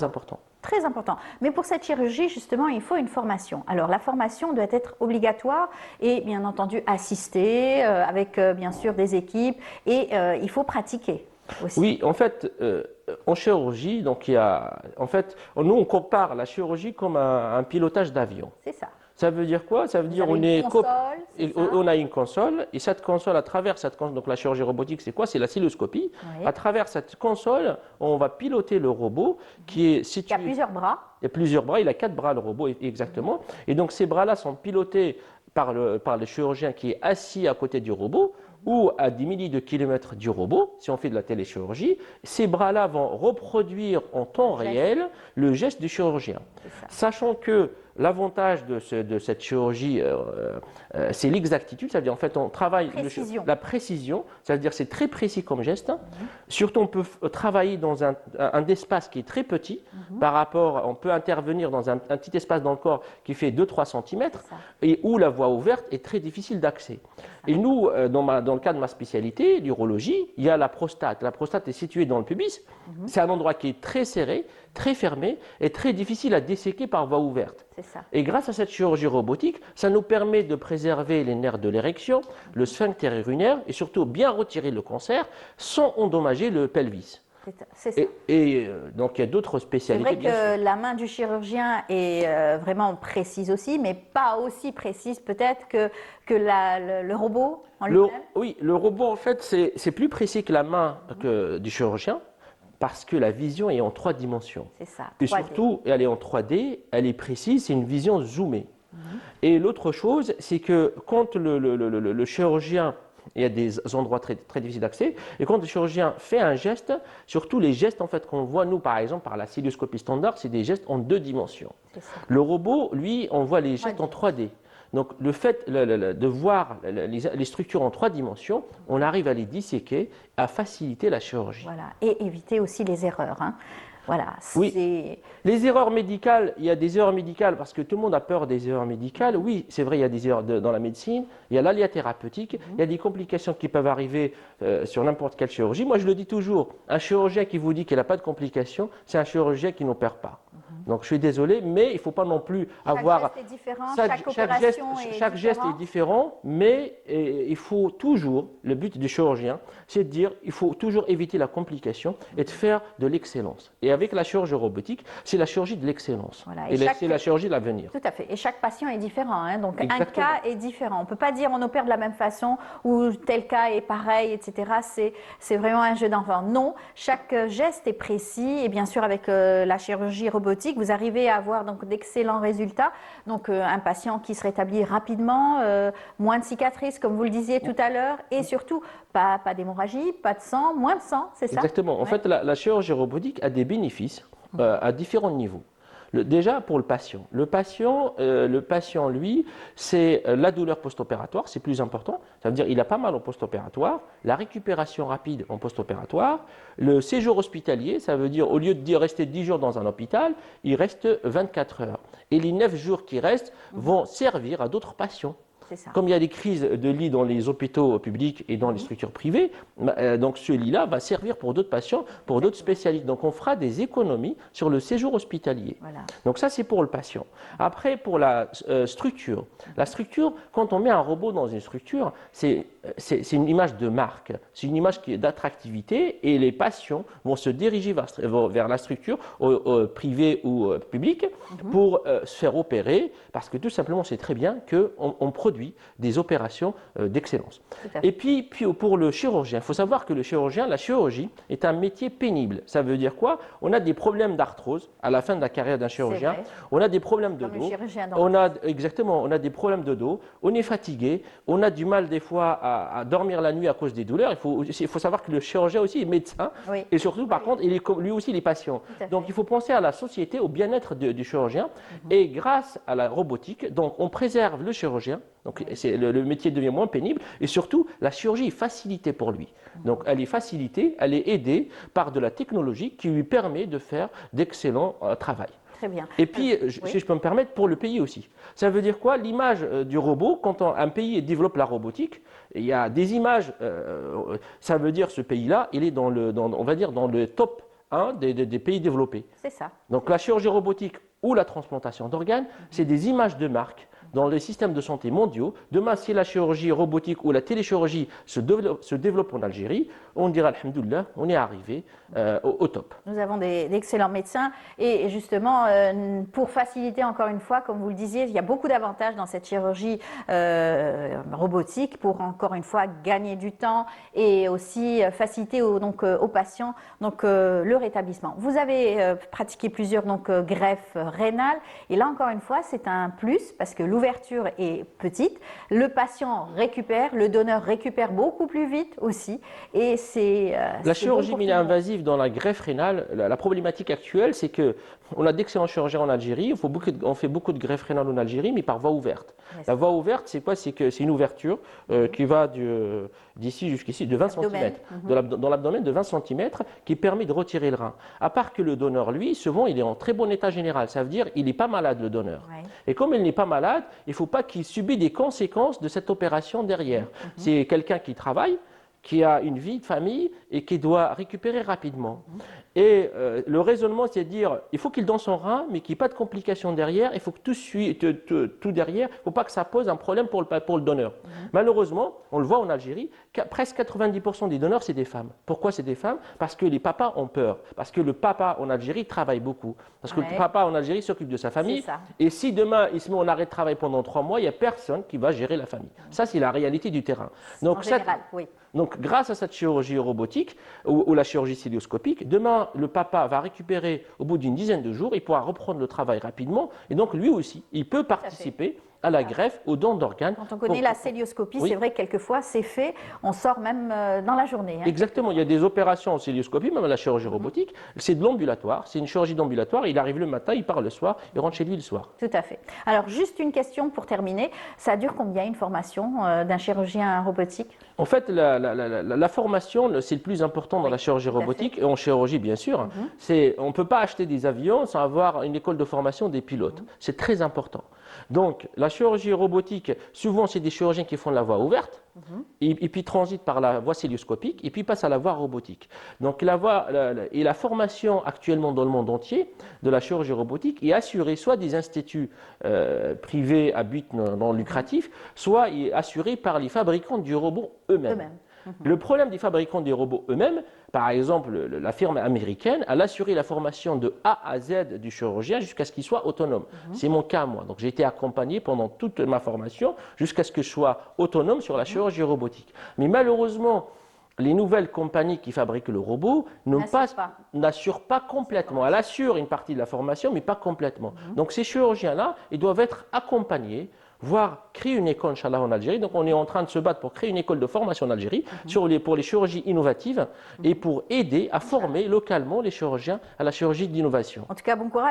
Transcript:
important. Très important. Mais pour cette chirurgie, justement, il faut une formation. Alors, la formation doit être obligatoire et, bien entendu, assistée avec, bien sûr, des équipes et il faut pratiquer aussi. Oui, en fait, en chirurgie, donc en fait, nous on compare la chirurgie comme un pilotage d'avion. C'est ça. Ça veut dire quoi? Ça veut Vous dire avez une console, c'est ça? on a une console et cette console, à travers cette console, donc la chirurgie robotique, c'est quoi? C'est la cystoscopie. Oui. À travers cette console, on va piloter le robot qui est situé. Il y a plusieurs bras. Il y a plusieurs bras, il a 4 bras le robot exactement. Et donc ces bras-là sont pilotés par le chirurgien qui est assis à côté du robot ou à 10 milliers de kilomètres du robot, si on fait de la téléchirurgie. Ces bras-là vont reproduire en temps réel le geste du chirurgien. Sachant que l'avantage de cette chirurgie, c'est l'exactitude, c'est-à-dire en fait on travaille la précision, c'est-à-dire c'est très précis comme geste. Surtout on peut travailler dans un espace qui est très petit par rapport, on peut intervenir dans un petit espace dans le corps qui fait 2-3 cm et où la voie ouverte est très difficile d'accès. Et nous, dans le cas de ma spécialité, l'urologie, il y a la prostate. La prostate est située dans le pubis, c'est un endroit qui est très serré, très fermé et très difficile à disséquer par voie ouverte. Et grâce à cette chirurgie robotique, ça nous permet de préserver les nerfs de l'érection, le sphincter urinaire et surtout bien retirer le cancer sans endommager le pelvis. C'est ça. Donc il y a d'autres spécialités. C'est vrai que la main du chirurgien est vraiment précise aussi, mais pas aussi précise peut-être que le robot en lui-même. Oui, le robot en fait c'est plus précis que la main du chirurgien. Parce que la vision est en 3 dimensions. C'est ça. 3D. Et surtout, elle est en 3D, elle est précise, c'est une vision zoomée. Et l'autre chose, c'est que quand le chirurgien, il y a des endroits très, très difficiles d'accès, et quand le chirurgien fait un geste, surtout les gestes en fait, qu'on voit, nous par exemple, par la cystoscopie standard, c'est des gestes en 2 dimensions. Le robot, lui, on voit les gestes en 3D. Donc le fait de voir les structures en 3 dimensions, on arrive à les disséquer, à faciliter la chirurgie. Voilà, et éviter aussi les erreurs. Hein. Voilà, oui. Les erreurs médicales, il y a des erreurs médicales parce que tout le monde a peur des erreurs médicales. Oui, c'est vrai, il y a des erreurs dans la médecine, il y a l'aléa thérapeutique, il y a des complications qui peuvent arriver sur n'importe quelle chirurgie. Moi, je le dis toujours, un chirurgien qui vous dit qu'il n'a pas de complications, c'est un chirurgien qui n'opère pas. Donc je suis désolé, mais il ne faut pas non plus avoir… Chaque geste est différent, chaque opération chaque geste est différent, mais il faut toujours, le but du chirurgien, c'est de dire il faut toujours éviter la complication et de faire de l'excellence. Et avec la chirurgie robotique, c'est la chirurgie de l'excellence. Voilà. Et c'est la chirurgie de l'avenir. Tout à fait. Et chaque patient est différent. Hein. Donc exactement. Un cas est différent. On ne peut pas dire on opère de la même façon ou tel cas est pareil, etc. C'est vraiment un jeu d'enfant. Non, chaque geste est précis. Et bien sûr, avec la chirurgie robotique, vous arrivez à avoir d'excellents résultats. Donc un patient qui se rétablit rapidement, moins de cicatrices, comme vous le disiez tout à l'heure, et surtout pas d'hémorragie, pas de sang, moins de sang, c'est ça? Exactement. En fait, la chirurgie robotique a des bénéfices à différents niveaux. Déjà pour le patient. Le patient, lui, c'est la douleur post-opératoire, c'est plus important. Ça veut dire qu'il a pas mal en post-opératoire, la récupération rapide en post-opératoire, le séjour hospitalier, ça veut dire au lieu de rester 10 jours dans un hôpital, il reste 24 heures. Et les 9 jours qui restent vont servir à d'autres patients. Comme il y a des crises de lits dans les hôpitaux publics et dans les structures privées, donc ce lit-là va servir pour d'autres patients, pour d'autres spécialistes. Donc on fera des économies sur le séjour hospitalier. Voilà. Donc ça c'est pour le patient. Après pour la structure. La structure, quand on met un robot dans une structure, c'est une image de marque, c'est une image qui est d'attractivité et les patients vont se diriger vers la structure privée ou publique pour se faire opérer parce que tout simplement c'est très bien qu'on produit des opérations d'excellence. Et puis pour le chirurgien, il faut savoir que la chirurgie est un métier pénible. Ça veut dire quoi? On a des problèmes d'arthrose à la fin de la carrière d'un chirurgien. On a des problèmes de dos. On a des problèmes de dos. On est fatigué. On a du mal des fois à dormir la nuit à cause des douleurs. Il faut savoir que le chirurgien aussi est médecin. Oui. Et surtout, par contre, lui aussi, il est patient. Donc il faut penser à la société, au bien-être du chirurgien. Et grâce à la robotique, donc on préserve le chirurgien. Donc le métier devient moins pénible et surtout la chirurgie est facilitée pour lui. Donc elle est facilitée, elle est aidée par de la technologie qui lui permet de faire d'excellents travail. Très bien. Et puis, si je peux me permettre, pour le pays aussi. Ça veut dire quoi? L'image du robot, quand un pays développe la robotique, il y a des images, ça veut dire ce pays-là, il est on va dire dans le top 1 des pays développés. C'est ça. Donc la chirurgie robotique ou la transplantation d'organes, c'est des images de marque dans les systèmes de santé mondiaux. Demain, si la chirurgie robotique ou la téléchirurgie se développe en Algérie, on dira alhamdoulilah, on est arrivé au top. Nous avons d'excellents médecins et justement, pour faciliter encore une fois, comme vous le disiez, il y a beaucoup d'avantages dans cette chirurgie robotique pour encore une fois gagner du temps et aussi faciliter aux patients le rétablissement. Vous avez pratiqué plusieurs greffes rénales et là encore une fois, c'est un plus parce que l'ouverture est petite, le patient récupère, le donneur récupère beaucoup plus vite aussi et c'est la chirurgie mini-invasive dans la greffe rénale, la problématique actuelle, c'est qu'on a d'excellents chirurgiens en Algérie, on fait beaucoup de greffes rénales en Algérie, mais par voie ouverte. La voie ouverte, c'est quoi? C'est que c'est une ouverture qui va d'ici jusqu'ici de 20 cm, dans l'abdomen de 20 cm, qui permet de retirer le rein. À part que le donneur, lui, souvent, il est en très bon état général, ça veut dire qu'il n'est pas malade, le donneur. Ouais. Et comme il n'est pas malade, il ne faut pas qu'il subisse des conséquences de cette opération derrière. C'est quelqu'un qui travaille, qui a une vie de famille et qui doit récupérer rapidement. Et le raisonnement, c'est de dire, il faut qu'il donne son rein, mais qu'il n'y ait pas de complications derrière, il faut que tout derrière, il ne faut pas que ça pose un problème pour le donneur. Malheureusement, on le voit en Algérie, presque 90% des donneurs, c'est des femmes. Pourquoi c'est des femmes? Parce que les papas ont peur, parce que le papa en Algérie travaille beaucoup, parce que le papa en Algérie s'occupe de sa famille, et si demain il se met en arrêt de travail pendant 3 mois, il n'y a personne qui va gérer la famille. Ça, c'est la réalité du terrain. Donc, en général, oui. Donc, grâce à cette chirurgie robotique ou la chirurgie cœlioscopique, demain, le papa va récupérer au bout d'une dizaine de jours, il pourra reprendre le travail rapidement et donc lui aussi, il peut participer à la greffe, aux dons d'organes. Quand on connaît la cœlioscopie, c'est vrai que quelquefois c'est fait, on sort même dans la journée. Exactement, il y a des opérations en cœlioscopie, même la chirurgie robotique, c'est de l'ambulatoire, c'est une chirurgie d'ambulatoire, il arrive le matin, il part le soir, il rentre chez lui le soir. Tout à fait. Alors juste une question pour terminer, ça dure combien une formation d'un chirurgien robotique? En fait, la formation, c'est le plus important dans la chirurgie robotique et en chirurgie bien sûr. On ne peut pas acheter des avions sans avoir une école de formation des pilotes, c'est très important. Donc, la chirurgie robotique, souvent, c'est des chirurgiens qui font la voie ouverte, et puis transitent par la voie cœlioscopique, et puis passent à la voie robotique. Donc, la formation actuellement dans le monde entier de la chirurgie robotique est assurée soit des instituts privés à but non lucratif, soit est assurée par les fabricants du robot eux-mêmes. Le problème des fabricants des robots eux-mêmes, par exemple la firme américaine, elle a assuré la formation de A à Z du chirurgien jusqu'à ce qu'il soit autonome. C'est mon cas moi, donc j'ai été accompagné pendant toute ma formation jusqu'à ce que je sois autonome sur la chirurgie robotique. Mais malheureusement, les nouvelles compagnies qui fabriquent le robot n'assurent pas complètement. Elles assurent une partie de la formation, mais pas complètement. Donc ces chirurgiens-là, ils doivent être accompagnés, voire créer une école, Inch'Allah, en Algérie. Donc on est en train de se battre pour créer une école de formation en Algérie pour les chirurgies innovatives et pour aider à former localement les chirurgiens à la chirurgie d'innovation. En tout cas, bon courage.